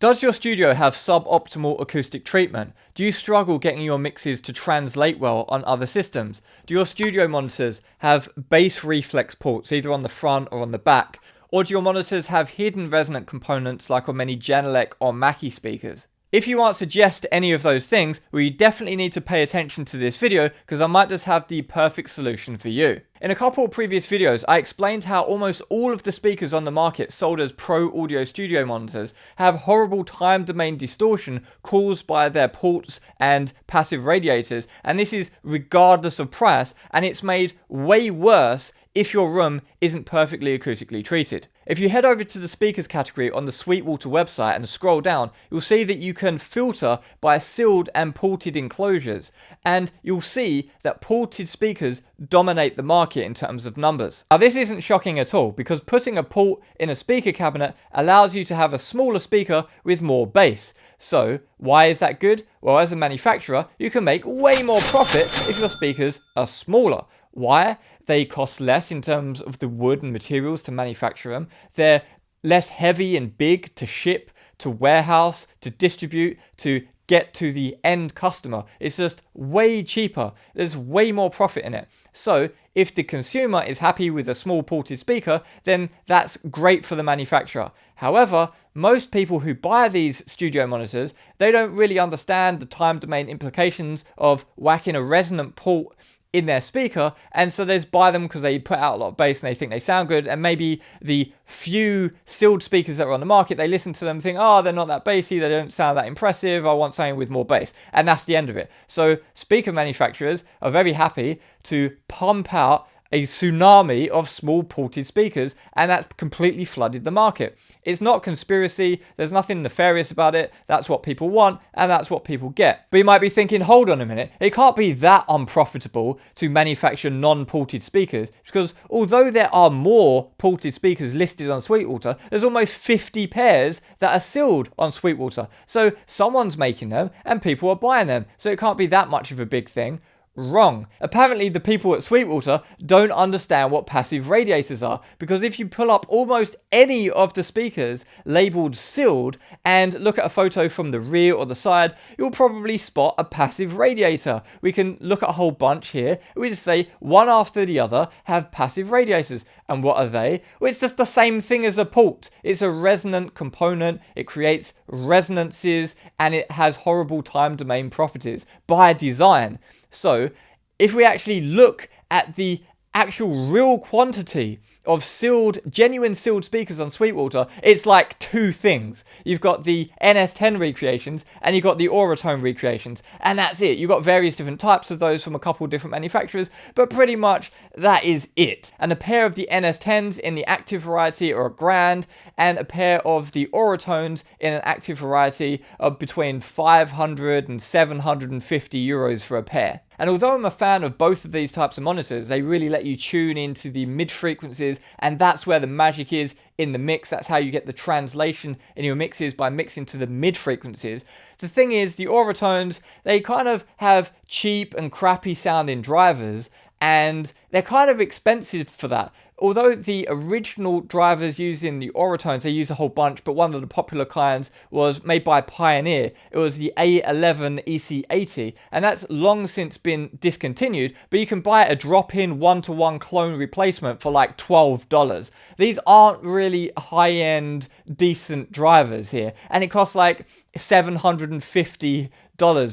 Does your studio have suboptimal acoustic treatment? Do you struggle getting your mixes to translate well on other systems? Do your studio monitors have bass reflex ports either on the front or on the back? Or do your monitors have hidden resonant components like on many Genelec or Mackie speakers? If you answered yes to any of those things, well, you definitely need to pay attention to this video because I might just have the perfect solution for you. In a couple of previous videos, I explained how almost all of the speakers on the market sold as Pro Audio Studio monitors have horrible time domain distortion caused by their ports and passive radiators, and this is regardless of price, and it's made way worse if your room isn't perfectly acoustically treated. If you head over to the speakers category on the Sweetwater website and scroll down, you'll see that you can filter by sealed and ported enclosures, and you'll see that ported speakers dominate the market in terms of numbers. Now this isn't shocking at all because putting a port in a speaker cabinet allows you to have a smaller speaker with more bass. So why is that good? Well, as a manufacturer, you can make way more profit if your speakers are smaller. Why? They cost less in terms of the wood and materials to manufacture them. They're less heavy and big to ship, to warehouse, to distribute, to get to the end customer. It's just way cheaper. There's way more profit in it. So if the consumer is happy with a small ported speaker, then that's great for the manufacturer. However, most people who buy these studio monitors, they don't really understand the time domain implications of whacking a resonant port in their speaker, and so they just buy them because they put out a lot of bass and they think they sound good, and maybe the few sealed speakers that are on the market, they listen to them and think, oh, they're not that bassy, they don't sound that impressive, I want something with more bass, and that's the end of it. So speaker manufacturers are very happy to pump out a tsunami of small ported speakers, and that's completely flooded the market. It's not conspiracy, there's nothing nefarious about it, that's what people want, and that's what people get. But you might be thinking, hold on a minute, it can't be that unprofitable to manufacture non-ported speakers, because although there are more ported speakers listed on Sweetwater, there's almost 50 pairs that are sealed on Sweetwater. So someone's making them, and people are buying them, so it can't be that much of a big thing. Wrong. Apparently the people at Sweetwater don't understand what passive radiators are, because if you pull up almost any of the speakers labeled sealed and look at a photo from the rear or the side, you'll probably spot a passive radiator. We can look at a whole bunch here. We just say one after the other have passive radiators. And what are they? Well, it's just the same thing as a port. It's a resonant component. It creates resonances and it has horrible time domain properties by design. So if we actually look at the actual real quantity of sealed, genuine sealed speakers on Sweetwater, it's like two things. You've got the NS10 recreations and you've got the Auratone recreations, and that's it. You've got various different types of those from a couple of different manufacturers, but pretty much that is it. And a pair of the NS10s in the active variety are $1,000, and a pair of the Auratones in an active variety are between 500 and 750 euros for a pair. And although I'm a fan of both of these types of monitors, they really let you tune into the mid frequencies, and that's where the magic is in the mix. That's how you get the translation in your mixes, by mixing to the mid frequencies. The thing is, the Auratones, they kind of have cheap and crappy sounding drivers, and they're kind of expensive for that. Although the original drivers used in the Auratones, they use a whole bunch, but one of the popular kinds was made by Pioneer. It was the A11 EC80, and that's long since been discontinued, but you can buy a drop-in one-to-one clone replacement for like $12. These aren't really high-end, decent drivers here, and it costs like $750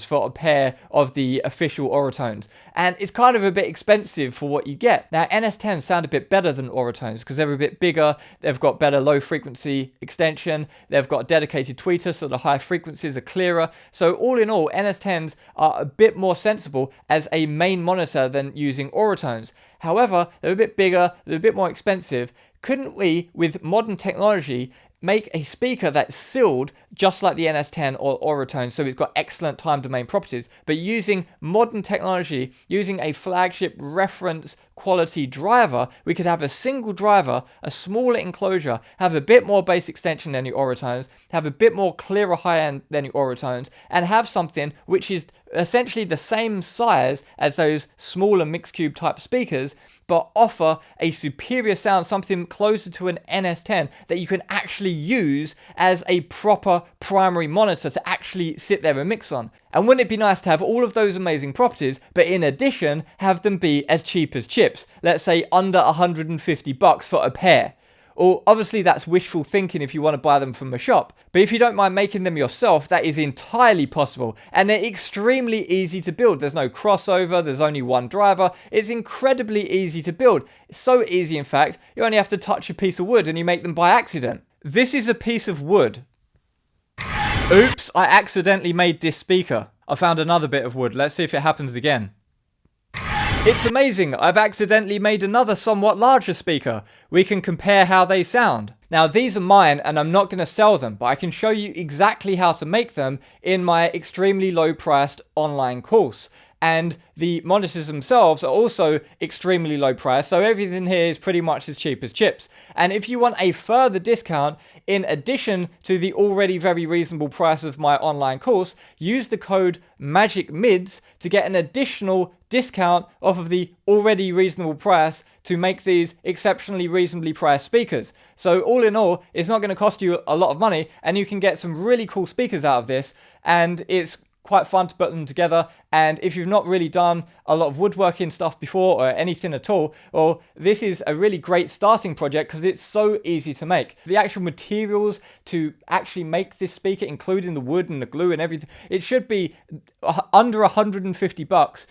for a pair of the official Auratones, and it's kind of a bit expensive for what you get. Now NS10s sound a bit better than Auratones because they're a bit bigger, they've got better low frequency extension, they've got a dedicated tweeter so the high frequencies are clearer. So all in all, NS10s are a bit more sensible as a main monitor than using Auratones. However, they're a bit bigger, they're a bit more expensive. Couldn't we, with modern technology, make a speaker that's sealed just like the NS10 or Auratone, so it's got excellent time domain properties, but using modern technology, using a flagship reference quality driver, we could have a single driver, a smaller enclosure, have a bit more bass extension than the Auratones, have a bit more clearer high end than the Auratones, and have something which is essentially the same size as those smaller mixed cube type speakers, but offer a superior sound, something closer to an NS10 that you can actually use as a proper primary monitor to actually sit there and mix on. And wouldn't it be nice to have all of those amazing properties, but in addition, have them be as cheap as chips? Let's say under $150 for a pair. Or obviously that's wishful thinking if you want to buy them from a shop. But if you don't mind making them yourself, that is entirely possible. And they're extremely easy to build. There's no crossover, there's only one driver. It's incredibly easy to build. It's so easy, in fact, you only have to touch a piece of wood and you make them by accident. This is a piece of wood. Oops, I accidentally made this speaker. I found another bit of wood. Let's see if it happens again. It's amazing, I've accidentally made another somewhat larger speaker. We can compare how they sound. Now these are mine and I'm not going to sell them, but I can show you exactly how to make them in my extremely low priced online course. And the monitors themselves are also extremely low price, so everything here is pretty much as cheap as chips. And if you want a further discount, in addition to the already very reasonable price of my online course, use the code MAGICMIDS to get an additional discount off of the already reasonable price to make these exceptionally reasonably priced speakers. So all in all, it's not going to cost you a lot of money, and you can get some really cool speakers out of this, and it's quite fun to put them together. And if you've not really done a lot of woodworking stuff before or anything at all, well, this is a really great starting project because it's so easy to make. The actual materials to actually make this speaker, including the wood and the glue and everything, it should be under $150.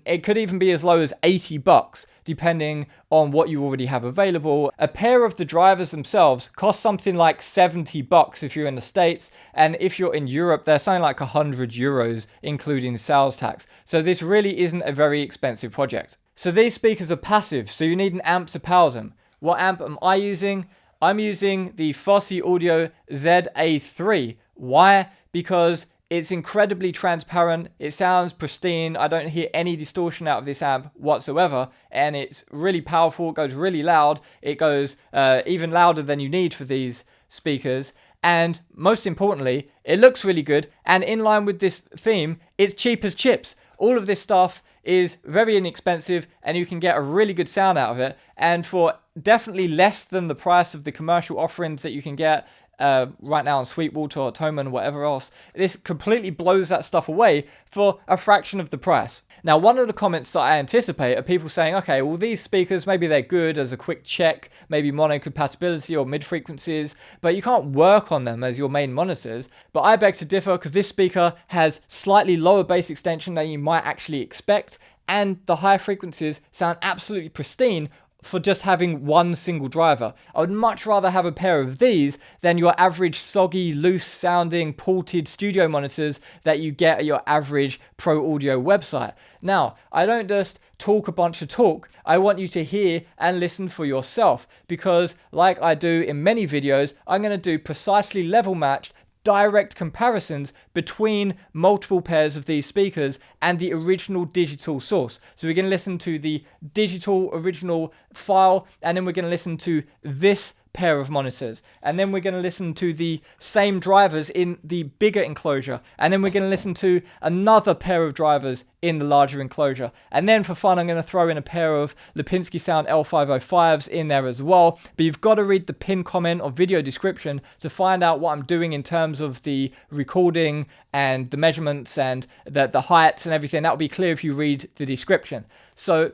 It could even be as low as $80, depending on what you already have available. A pair of the drivers themselves cost something like $70 if you're in the States, and if you're in Europe, they're something like €100, including sales tax. So this really isn't a very expensive project. So these speakers are passive, so you need an amp to power them. What amp am I using? I'm using the Fosse Audio ZA3. Why? Because it's incredibly transparent, it sounds pristine, I don't hear any distortion out of this amp whatsoever, and it's really powerful, it goes really loud, it goes even louder than you need for these speakers, and most importantly, it looks really good, and in line with this theme, it's cheap as chips. All of this stuff is very inexpensive, and you can get a really good sound out of it, and for definitely less than the price of the commercial offerings that you can get right now on Sweetwater or Coleman or whatever else. This completely blows that stuff away for a fraction of the price. Now, one of the comments that I anticipate are people saying, okay, well, these speakers, maybe they're good as a quick check, maybe mono compatibility or mid frequencies, but you can't work on them as your main monitors. But I beg to differ, because this speaker has slightly lower bass extension than you might actually expect, and the higher frequencies sound absolutely pristine for just having one single driver. I would much rather have a pair of these than your average soggy, loose sounding, ported studio monitors that you get at your average pro audio website. Now, I don't just talk a bunch of talk. I want you to hear and listen for yourself, because like I do in many videos, I'm going to do precisely level matched direct comparisons between multiple pairs of these speakers and the original digital source. So we're going to listen to the digital original file, and then we're going to listen to this pair of monitors, and then we're going to listen to the same drivers in the bigger enclosure, and then we're going to listen to another pair of drivers in the larger enclosure, and then for fun I'm going to throw in a pair of Lipinski Sound L505s in there as well. But you've got to read the pinned comment or video description to find out what I'm doing in terms of the recording and the measurements and the heights and everything. That will be clear if you read the description. So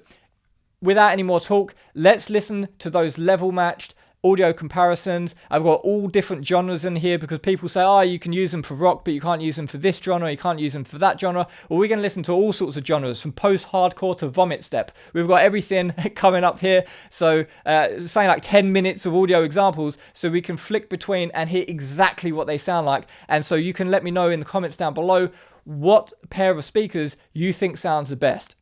without any more talk, let's listen to those level matched audio comparisons. I've got all different genres in here, because people say, oh, you can use them for rock, but you can't use them for this genre, you can't use them for that genre. Well, we're going to listen to all sorts of genres, from post-hardcore to vomit step. We've got everything coming up here. So saying like 10 minutes of audio examples, so we can flick between and hear exactly what they sound like. And so you can let me know in the comments down below what pair of speakers you think sounds the best.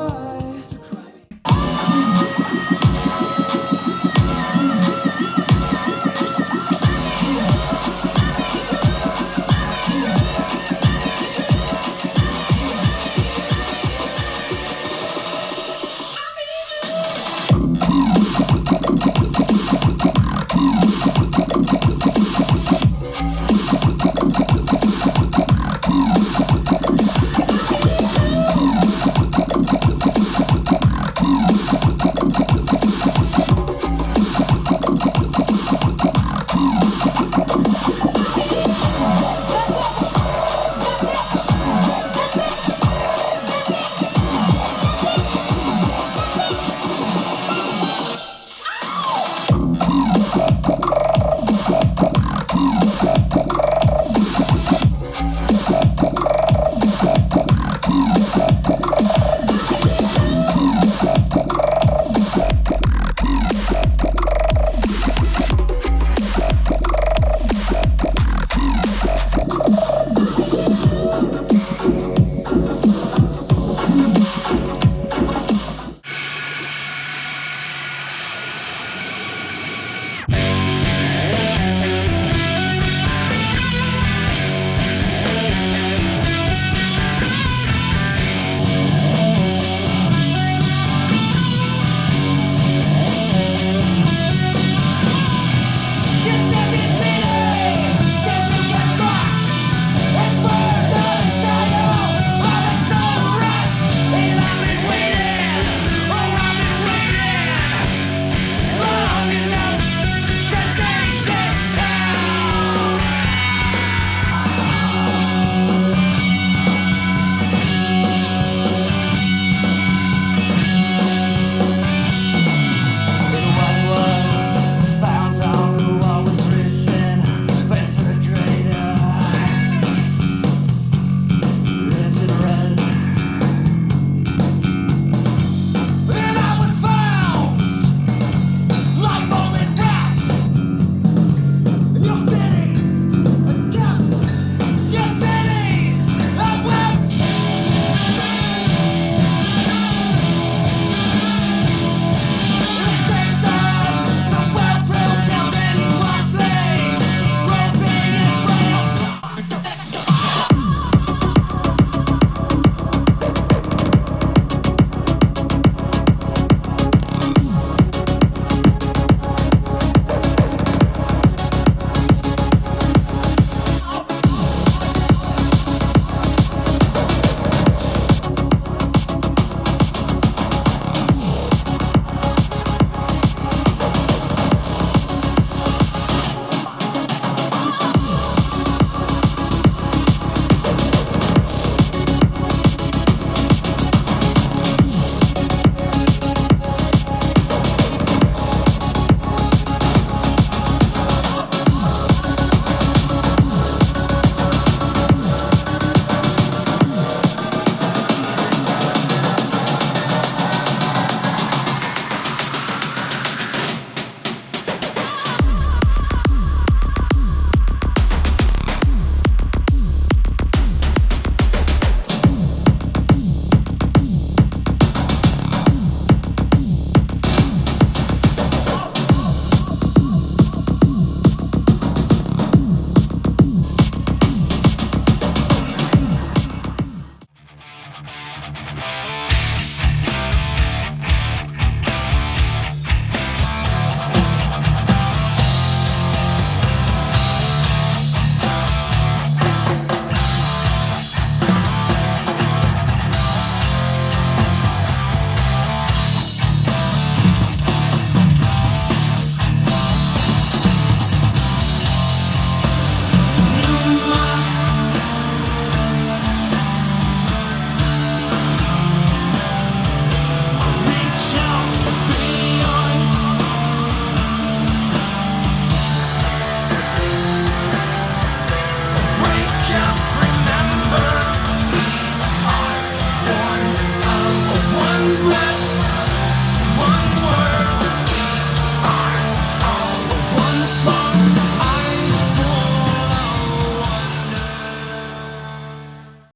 far.